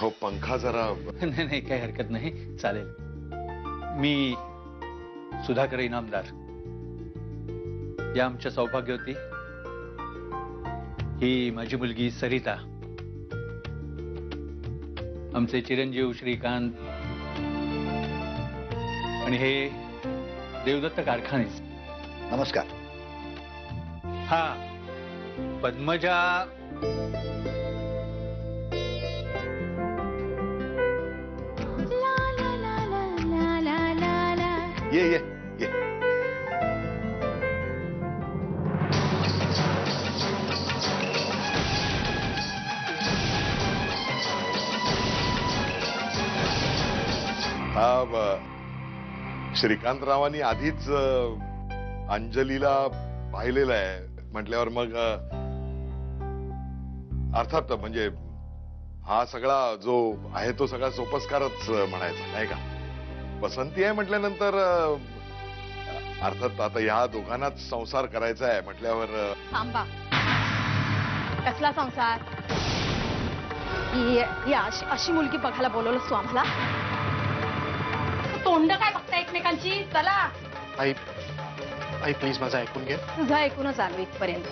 अहो पंखा जरा नाही नाही काही हरकत नाही चालेल. मी सुधाकर इनामदार, या आमच्या सौभाग्यवती, ही माझी मुलगी सरिता, आमचे चिरंजीव श्रीकांत आणि हे देवदत्त कारखाने. नमस्कार. हा पद्मजा ये ये ये. श्रीकांतरावांनी आधीच अंजलीला पाहिलेलं आहे म्हटल्यावर मग अर्थात म्हणजे हा सगळा जो आहे तो सगळा सोपस्कारच म्हणायचा नाही का. पसंती आहे म्हटल्यानंतर अर्थात आता या दोघांनाच संसार करायचा आहे म्हटल्यावर. थांबा, कसला संसार? अशी मुलगी बघायला बोलवलंस तू आम्हाला? तोंड काय बघता एकमेकांची? चला. आई आई प्लीज माझं ऐकून घे. तुझं ऐकूनच आलो इथपर्यंत.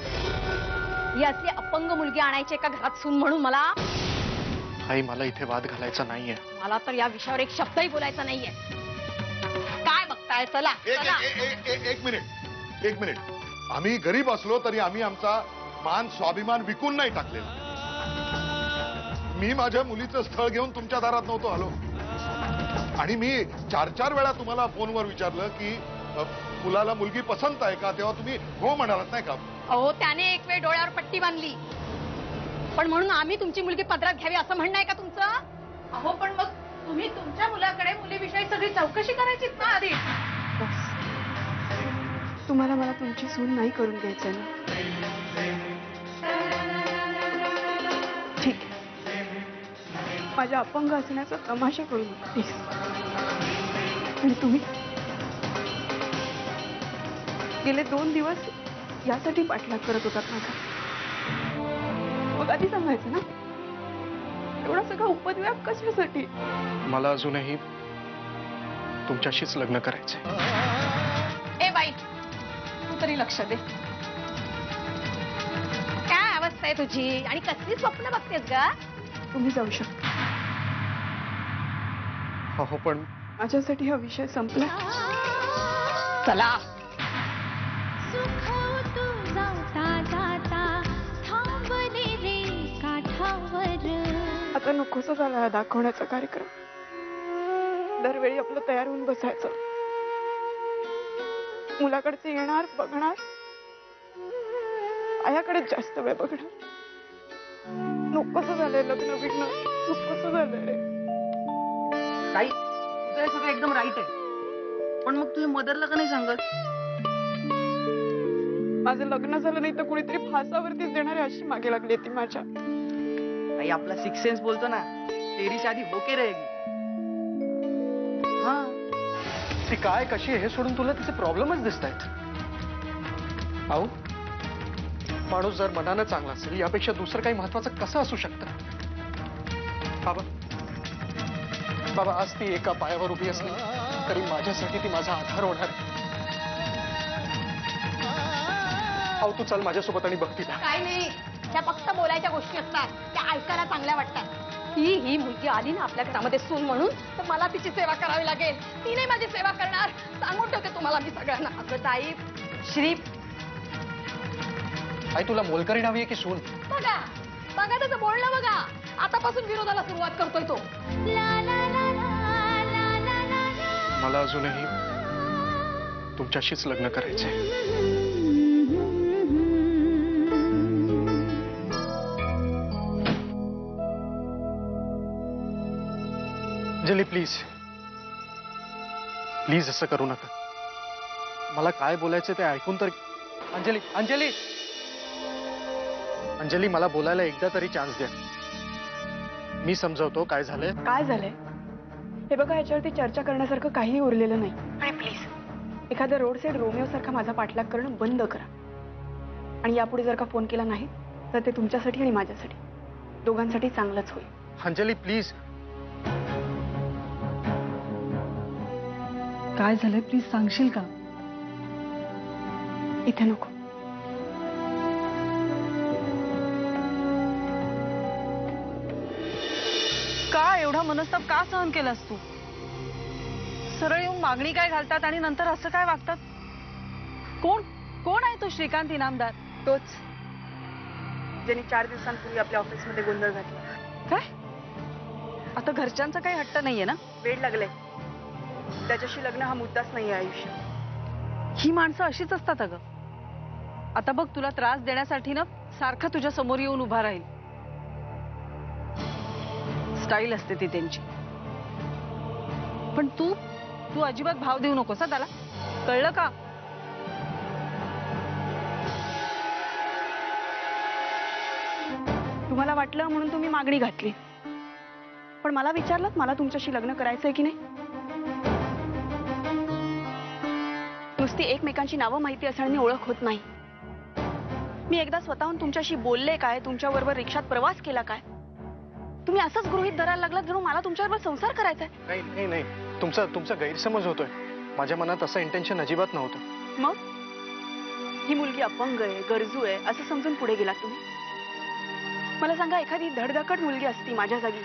ही असली अपंग मुलगी आणायची एका घरात सून म्हणून मला? आई मला इथे वाद घालायचा नाहीये. मला तर या विषयावर एक शब्दही बोलायचा नाहीये. काय बघताय? चला चला. एक मिनिट. आम्ही गरीब असलो तरी आम्ही आमचा मान स्वाभिमान विकून नाही टाकलेला. मी माझ्या मुलीचं स्थळ घेऊन तुमच्या दारात नव्हतो आलो आणि मी 4 वेळा तुम्हाला फोनवर विचारलं की मुलाला मुलगी पसंत आहे का, तेव्हा तुम्ही हो म्हणालात नाही का. अहो त्याने एक वेळ डोळ्यावर पट्टी बांधली, पण म्हणून आम्ही तुमची मुलगी पदरात घ्यावी असं म्हणणं आहे का तुमचं? अहो पण मग तुम्ही तुमच्या मुलाकडे मुलीविषयी सगळी चौकशी करायची ना आधी. तुम्हाला मला तुमची सून नाही करून घ्यायचं ना? ठीक आहे, माझ्या अपंग असण्याचा तमाशा करू नका प्लीज. आणि तुम्ही गेले 2 दिवस यासाठी पाठलाग करत होतात माझा. मग आधी सांगायचं ना, एवढा सगळा उपद्व्याप कशासाठी? मला अजूनही तुमच्याशीच लग्न करायचंय. ए बाई, तू तरी लक्ष दे. काय अवस्था आहे तुझी आणि कसली स्वप्न बघतेस ग? तुम्ही जाऊ शकता. हो पण माझ्यासाठी हा विषय संपला. चला. आता नकोसा झाला हा दाखवण्याचा कार्यक्रम. दरवेळी आपलं तयार होऊन बसायचं, मुलाकडचे येणार, बघणार, आयाकडेच जास्त वेळ बघणार. नकोसं झालंय लग्न बिग्न, नकोसं झालंय. ताई तुझं हे सगळं एकदम राईट आहे, पण मग तुझ्या मदरला का नाही सांगत? माझं लग्न झालं नाही तर कुणीतरी फासावरतीच देणारे अशी मागे लागली ती माझ्या. ताई आपला 6 सेन्स बोलतो ना, तेरी शादी होके रहेगी. हा ती काय कशी आहे हे सोडून तुला तिचे प्रॉब्लेमच दिसत आहेत. अहो माणूस जर मनानं चांगला असेल यापेक्षा दुसरं काही महत्वाचं कसं असू शकतं? बाबा आज ती एका पायावर उभी असली तरी माझ्यासाठी ती माझा आधार होणार. अहो तू चल माझ्यासोबत आणि बघ तिला. काय नाही, त्या फक्त बोलायच्या गोष्टी असतात, त्या ऐकायला चांगल्या वाटतात. ही मुलगी आली ना आपल्या घरामध्ये सून म्हणून, तर मला तिची सेवा करावी लागेल. ती नाही माझी सेवा करणार, सांगून ठेवते तुम्हाला मी सगळ्यांना. अगं ताई, श्री आई तुला मोलकरी नावी आहे की सून? बघा बघा त्याचं बोलणं बघा. आतापासून विरोधाला सुरुवात करतोय तो. मला अजूनही तुमच्याशीच लग्न करायचंय. अंजली प्लीज प्लीज असं करू नका. मला काय बोलायचं ते ऐकून तर. अंजली अंजली अंजली मला बोलायला एकदा तरी चान्स द्या. मी समजवतो काय झालंय. काय झालंय हे बघा, ह्याच्यावरती चर्चा करण्यासारखं काहीही उरलेलं नाही. आणि प्लीज एखादा रोड साईड रोमिओ सारखा माझा पाठलाग करणं बंद करा. आणि यापुढे जर का फोन केला नाही तर ते तुमच्यासाठी आणि माझ्यासाठी दोघांसाठी चांगलंच होईल. अंजली प्लीज. काय झालंय प्लीज सांगशील का? इथे नको. का एवढा मनस्ताप का सहन केलास तू? सरळ येऊन मागणी काय घालतात आणि नंतर असं काय वागतात? कोण कोण आहे तो श्रीकांत इनामदार? तोच ज्यांनी 4 दिवसांपूर्वी आपल्या ऑफिसमध्ये गोंधळ घातला. काय? आता घरच्यांचा काही हट्ट नाहीये ना? वेड लागलंय. त्याच्याशी लग्न हा मुद्दाच नाहीये आयुष्यात. ही माणसं अशीच असतात अगं. आता बघ तुला त्रास देण्यासाठी ना सारखं तुझ्या समोर येऊन उभा राहील. स्टाईल असते ती त्यांची. पण तू तू अजिबात भाव देऊ नकोस हा त्याला. कळलं का? तुम्हाला वाटलं म्हणून तुम्ही मागणी घातली, पण मला विचारलं मला तुमच्याशी लग्न करायचंय की नाही? नुसती एकमेकांची नावं माहिती असण्याने ओळख होत नाही. मी एकदा स्वतःहून तुमच्याशी बोलले काय, तुमच्याबरोबर रिक्षात प्रवास केला काय? तुम्ही असंच गृहीत धरायला लागलात जणू मला तुमच्याबरोबर संसार करायचा आहे. नाही नाही नाही, तुमचा गैरसमज होतोय. माझ्या मनात असं इंटेन्शन अजिबात नव्हतं. मग ही मुलगी अपंग आहे, गरजू आहे असं समजून पुढे गेलात तुम्ही. मला सांगा, एखादी धडधाकट मुलगी असती माझ्या जागी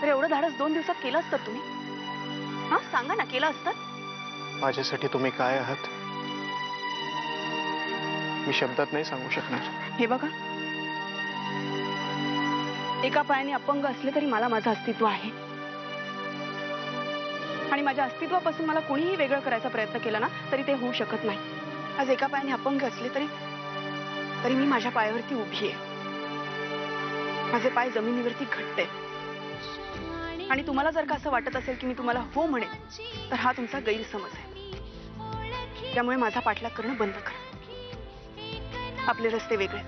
तर एवढं धाडस 2 दिवसात केलं असतं तुम्ही? हा सांगा ना, केलं असतं? माझ्यासाठी तुम्ही काय आहात मी शब्दात नाही सांगू शकणार. हे बघा, एका पायाने अपंग असले तरी मला माझं अस्तित्व आहे. आणि माझ्या अस्तित्वापासून मला कोणीही वेगळं करायचा प्रयत्न केला ना तरी ते होऊ शकत नाही. आज एका पायाने अपंग असले तरी मी माझ्या पायावरती उभी आहे. माझे पाय जमिनीवरती घट्ट आहेत. आणि तुम्हाला जर का असं वाटत असेल की मी तुम्हाला हो म्हणेन तर हा तुमचा गैरसमज आहे. त्यामुळे माझा पाठलाग करणं बंद करा. आपले रस्ते वेगळे.